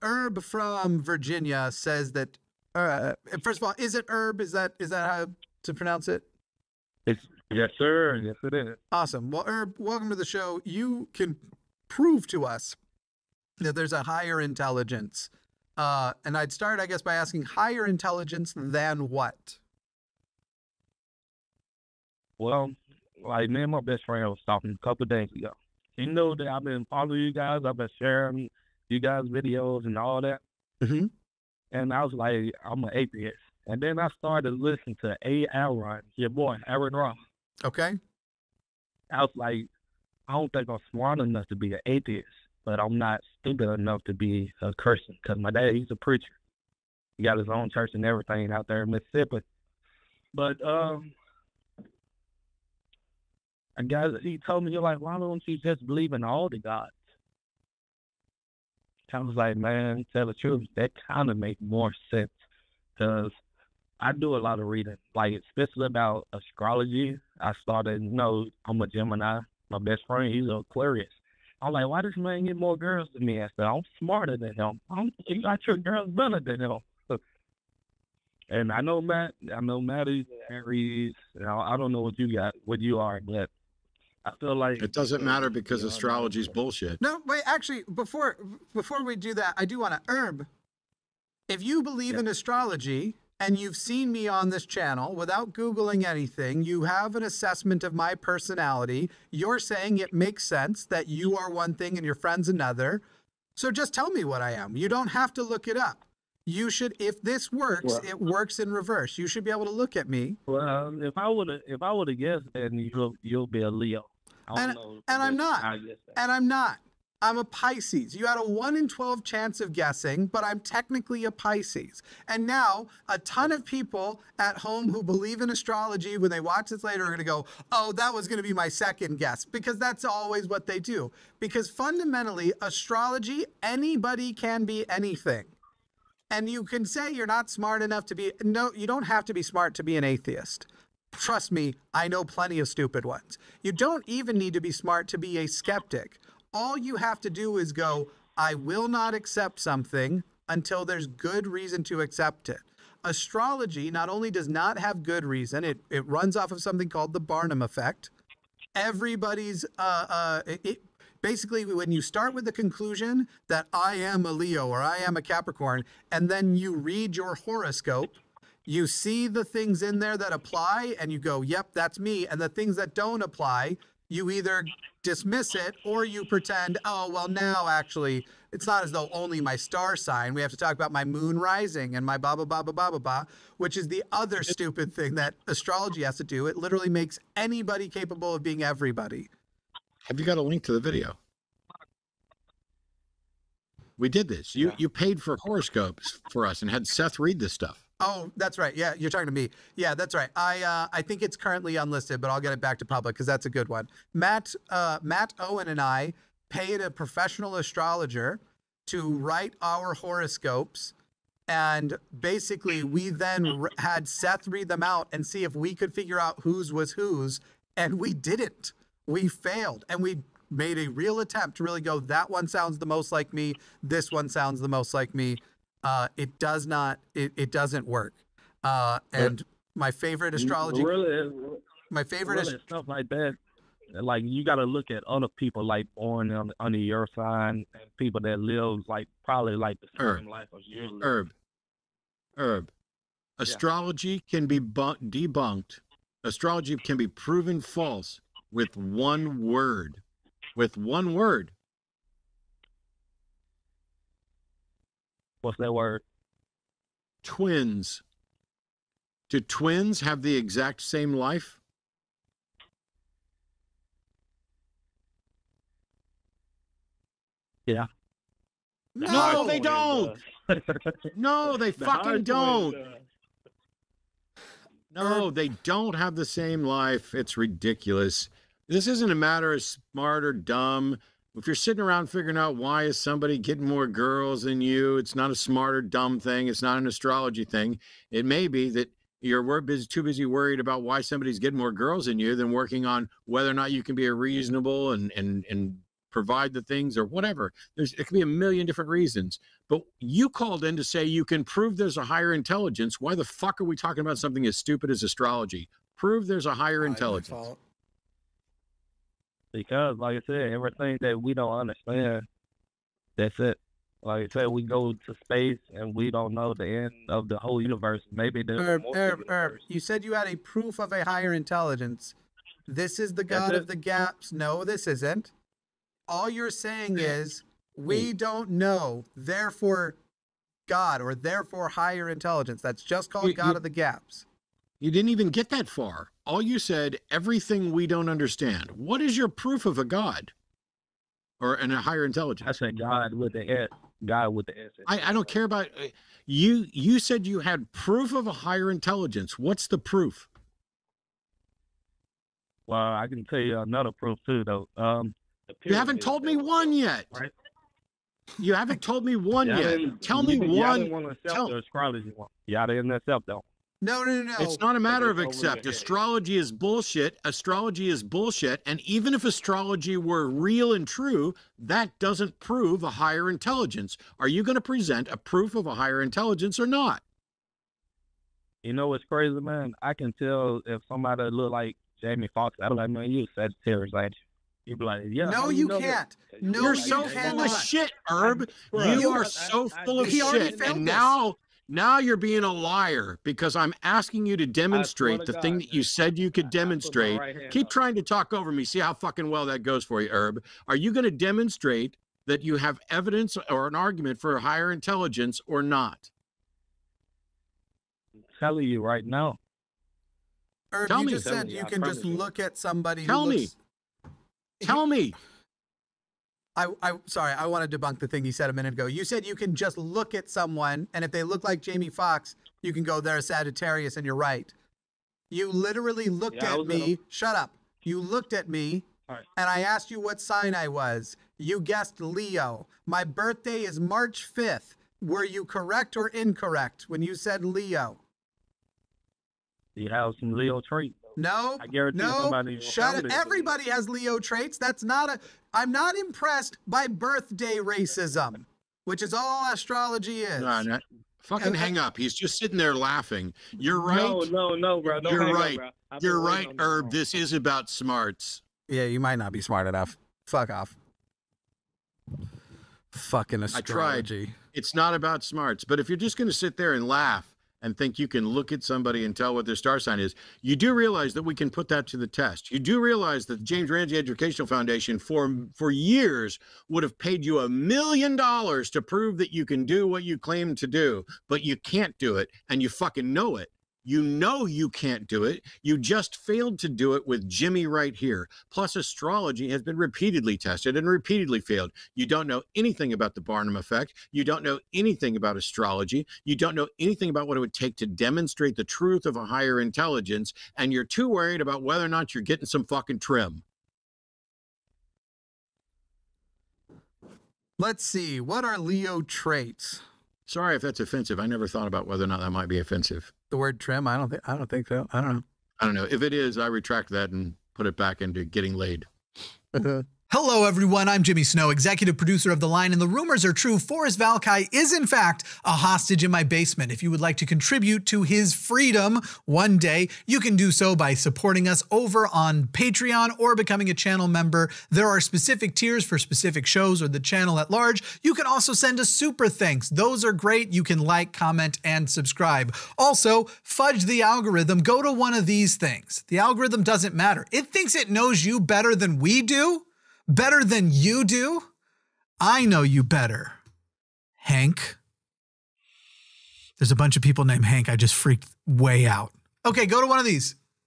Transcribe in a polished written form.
Herb from Virginia says that, first of all, is it Herb? Is that how to pronounce it? Yes, sir. Yes, it is. Awesome. Well, Herb, welcome to the show. You can prove to us that there's a higher intelligence. And I'd start, I guess, by asking, higher intelligence than what? Well, like me and my best friend was talking a couple of days ago. He know that I've been following you guys. I've been sharing you guys' videos and all that. Mm-hmm. And I was like, I'm an atheist. And then I started listening to Aaron, your boy, Aaron Ross. Okay. I was like, I don't think I'm smart enough to be an atheist, but I'm not stupid enough to be a Christian. Because my dad, he's a preacher. He got his own church and everything out there in Mississippi. But a guy, he told me, you're like, why don't you just believe in all the gods? I was like, man, tell the truth, that kind of makes more sense. Because I do a lot of reading, like especially about astrology. I started, I'm a Gemini. My best friend, he's an Aquarius. I'm like, why does this man get more girls than me? I said, I'm smarter than him. I treat girls better than him. And I know Matt is Aries. I don't know what you are, but I feel like it doesn't matter because astrology is bullshit. No, wait, actually, before we do that, I do want to, Herb, if you believe in astrology and you've seen me on this channel without Googling anything, you have an assessment of my personality, you're saying it makes sense that you are one thing and your friend's another. So just tell me what I am. You don't have to look it up. You should, if this works, it works in reverse. You should be able to look at me. Well, if I would have guessed, then you'll be a Leo. And I'm not. And I'm not. I'm a Pisces. You had a 1 in 12 chance of guessing, but I'm technically a Pisces. And now a ton of people at home who believe in astrology, when they watch this later, are going to go, oh, that was going to be my second guess, because that's always what they do. Because fundamentally, astrology, anybody can be anything. And you can say you're not smart enough to be, no, you don't have to be smart to be an atheist. Trust me, I know plenty of stupid ones. You don't even need to be smart to be a skeptic. All you have to do is go, I will not accept something until there's good reason to accept it. Astrology not only does not have good reason, it runs off of something called the Barnum effect. Everybody's, basically, when you start with the conclusion that I am a Leo or I am a Capricorn, and then you read your horoscope, you see the things in there that apply and you go, yep, that's me. And the things that don't apply, you either dismiss it or you pretend, oh, well, now actually, it's not as though only my star sign. We have to talk about my moon rising and my blah, blah, blah, blah, blah, blah, blah, which is the other stupid thing that astrology has to do. It literally makes anybody capable of being everybody. Have you got a link to the video? We did this. You paid for horoscopes for us and had Seth read this stuff. Oh, that's right. Yeah, you're talking to me. Yeah, that's right. I think it's currently unlisted, but I'll get it back to public because that's a good one. Matt Owen and I paid a professional astrologer to write our horoscopes, and basically we then had Seth read them out and see if we could figure out whose was whose, and we didn't. We failed, and we made a real attempt to really go, that one sounds the most like me, this one sounds the most like me. It does not, it doesn't work. And my favorite astrology, stuff like that. Like, you got to look at other people, like born under your sign, and people that live probably the same life as you. Herb. Astrology can be debunked. Astrology can be proven false with one word. With one word. What's that word? Twins. Do twins have the exact same life? Yeah. No, they don't. No, they fucking don't. No, they don't have the same life. It's ridiculous. This isn't a matter of smart or dumb. If you're sitting around figuring out why is somebody getting more girls than you, it's not a smart or dumb thing. It's not an astrology thing. It may be that you're too busy worried about why somebody's getting more girls than you than working on whether or not you can be a reasonable and provide the things or whatever. It could be a million different reasons. But you called in to say you can prove there's a higher intelligence. Why the fuck are we talking about something as stupid as astrology? Prove there's a higher intelligence. Because, like I said, everything that we don't understand, that's it. Like I said, we go to space and we don't know the end of the whole universe. Maybe there's Herb, you said you had a proof of a higher intelligence. This is the God of the gaps. No, this isn't. All you're saying is we don't know, therefore God, or therefore higher intelligence. That's just called God of the gaps. You didn't even get that far. All you said, everything we don't understand. What is your proof of a God? Or a higher intelligence? I said God with the S. God with the S. I don't care about you. You said you had proof of a higher intelligence. What's the proof? Well, I can tell you another proof too, though. You haven't told me one yet. Right? You haven't told me one yet. Tell me one. Y'all didn't want to accept the astrology one. Y'all didn't accept though. No. It's not a matter of accept. Astrology is bullshit. Astrology is bullshit. And even if astrology were real and true, that doesn't prove a higher intelligence. Are you going to present a proof of a higher intelligence or not? You know what's crazy, man? I can tell if somebody look like Jamie Foxx. I don't like, man, you Sagittarius, ain't you? You be like, yeah. No, you can't. No, you're so full of shit, Herb. You are so full of shit. And now you're being a liar because I'm asking you to demonstrate the thing that you said you could demonstrate. Keep trying to talk over me. See how fucking well that goes for you, Herb. Are you going to demonstrate that you have evidence or an argument for a higher intelligence or not? I'm telling you right now. Herb, you just said you can just look at somebody. Tell me. Tell me. Sorry, I want to debunk the thing he said a minute ago. You said you can just look at someone, and if they look like Jamie Foxx, you can go, they're a Sagittarius, and you're right. You literally looked at me. Shut up. You looked at me, and I asked you what sign I was. You guessed Leo. My birthday is March 5th. Were you correct or incorrect when you said Leo? You have some Leo traits. No, I guarantee somebody. Shut it. Everybody has Leo traits. That's not I'm not impressed by birthday racism, which is all astrology is. No. Fucking hang up. He's just sitting there laughing. You're right. No, bro. Don't You're right. Up, bro. You're right, Herb. This is about smarts. Yeah, you might not be smart enough. Fuck off. Fucking astrology. I tried. It's not about smarts. But if you're just going to sit there and laugh and think you can look at somebody and tell what their star sign is, you do realize that we can put that to the test. You do realize that the James Ramsey Educational Foundation for years would have paid you $1 million to prove that you can do what you claim to do, but you can't do it, and you fucking know it. You know you can't do it. You just failed to do it with Jimmy right here. Plus, astrology has been repeatedly tested and repeatedly failed. You don't know anything about the Barnum effect. You don't know anything about astrology. You don't know anything about what it would take to demonstrate the truth of a higher intelligence. And you're too worried about whether or not you're getting some fucking trim. Let's see. What are Leo traits? Sorry if that's offensive. I never thought about whether or not that might be offensive. The word trim? I don't think so. I don't know. I don't know. If it is, I retract that and put it back into getting laid. Hello, everyone. I'm Jimmy Snow, executive producer of The Line, and the rumors are true. Forrest Valkai is, in fact, a hostage in my basement. If you would like to contribute to his freedom one day, you can do so by supporting us over on Patreon or becoming a channel member. There are specific tiers for specific shows or the channel at large. You can also send us super thanks. Those are great. You can like, comment, and subscribe. Also, fudge the algorithm. Go to one of these things. The algorithm doesn't matter. It thinks it knows you better than we do. Better than you do? I know you better, Hank. There's a bunch of people named Hank. I just freaked way out. Okay, go to one of these.